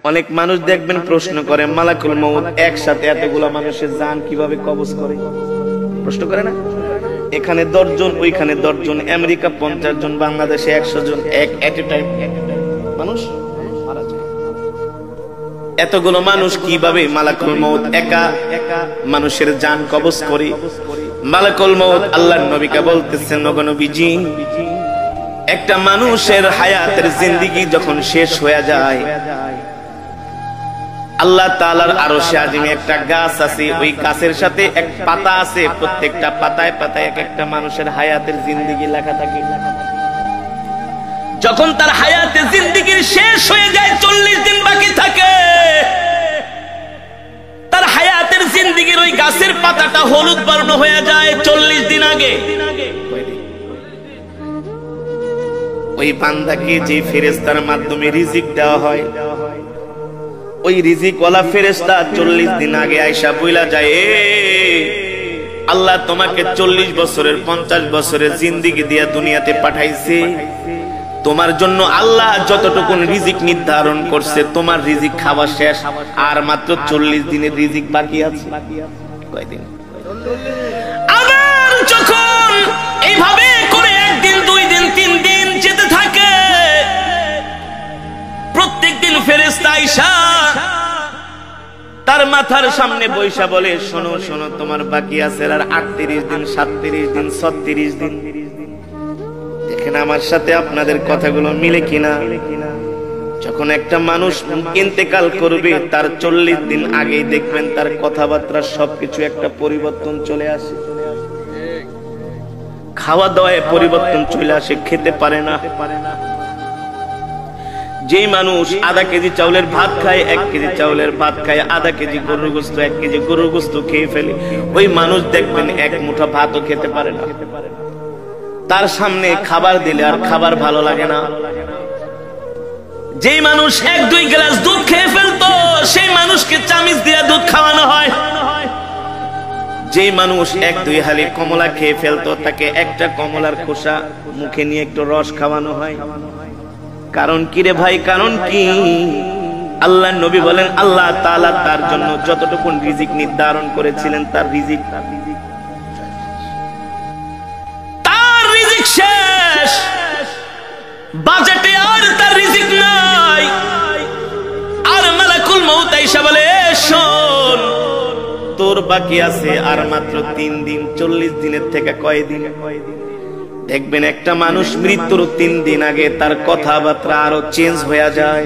অনেক মানুষ দেখবেন প্রশ্ন করে মালাকুল মউত একসাথে এতগুলা মানুষের জান কিভাবে কবজ করে, প্রশ্ন করে না? এখানে 10 জন, ওইখানে 10 জন, আমেরিকা 50 জন, বাংলাদেশে 100 জন, এট এ টাইম মানুষ মারা যায়। এতগুলো মানুষ কিভাবে মালাকুল মউত একা মানুষের জান কবজ করে? মালাকুল মউত আল্লাহর নবীকে বলতেছেন, ওগো নবীজি, একটা মানুষের হায়াতের জিন্দেগি যখন শেষ হয়ে যায়, আল্লাহ তাআলার আরশে আজিমে একটা গাছ আছে, ওই গাছের সাথে এক পাতা আছে, প্রত্যেকটা পাতায় পাতায় এক একটা মানুষের হায়াতের জিন্দেগি লেখা থাকে। যখন তার হায়াতের জিন্দেগির শেষ হয়ে যায়, 40 দিন বাকি থাকে, তার হায়াতের জিন্দেগির ওই গাছের পাতাটা হলুদ বর্ণ হয়ে যায় 40 দিন আগে। ওই বান্দাকে যে ফেরেশতার মাধ্যমে রিজিক দেওয়া হয়, ওই রিজিকওয়ালা ফেরেশতা 40 দিন আগে আয়েশা বইলা যায়, আল্লাহ তোমাকে 40 বছরের 50 বছরের জিন্দেগি দিয়া দুনিয়াতে পাঠাইছে, তোমার জন্য আল্লাহ যতটুকু রিজিক নির্ধারণ করছে, তোমার রিজিক খাওয়া শেষ, আর মাত্র 40 দিনের রিজিক বাকি আছে। কয়দিন? আবার যখন এইভাবে করে 1 দিন 2 দিন 3 দিন যেতে থাকে, প্রত্যেকদিন ফেরেশতা আয়েশা তার মাথার সামনে বৈশা বলে, শোনো শোনো, তোমার বাকি আছে আর 38 দিন, 37 দিন, 36 দিন। দেখেন আমার সাথে আপনাদের কথাগুলো মিলে কিনা? যখন একটা মানুষ ইন্তেকাল করবে, তার 40 দিন আগেই দেখবেন তার কথাবার্তা সবকিছু একটা পরিবর্তন চলে আসে, খাওয়া দাওয়ায় পরিবর্তন চলে আসে, খেতে পারে না। যেই মানুষ আধা কেজি চাউলের ভাত খায়, 1 কেজি চাউলের ভাত খায়, আধা কেজি গরুর গোশত, 1 কেজি গরুর গোশত খেয়ে ফেলে, ওই মানুষ দেখবেন 1 মুঠা ভাতও খেতে পারে না। তার সামনে খাবার দিলে আর খাবার ভালো লাগে না। যেই মানুষ 1-2 গ্লাস দুধ খেয়ে ফেলতো, সেই মানুষকে চামিচ দিয়ে দুধ খাওয়ানো হয়। যেই মানুষ 1-2 হালি কমলা খেয়ে ফেলতো, তাকে একটা কমলার খোসা মুখে নিয়ে একটু রস খাওয়ানো হয়। কারণ কি রে ভাই, কারণ কি? আল্লাহর নবী বলেন, আল্লাহ তাআলা তার জন্য যতটুকু রিজিক নির্ধারণ করেছিলেন, তার রিজিক শেষ, বাজেটে আর তার রিজিক নাই। আর মালাকুল মউত আয়েশা বলে, শোন, তোর বাকি আছে আর মাত্র 3 দিন। 40 দিনের থেকে কয়দিন? দেখবেন একটা মানুষ মৃত্যুর 3 দিন আগে তার কথাবার্তা আরো চেঞ্জ হয়ে যায়।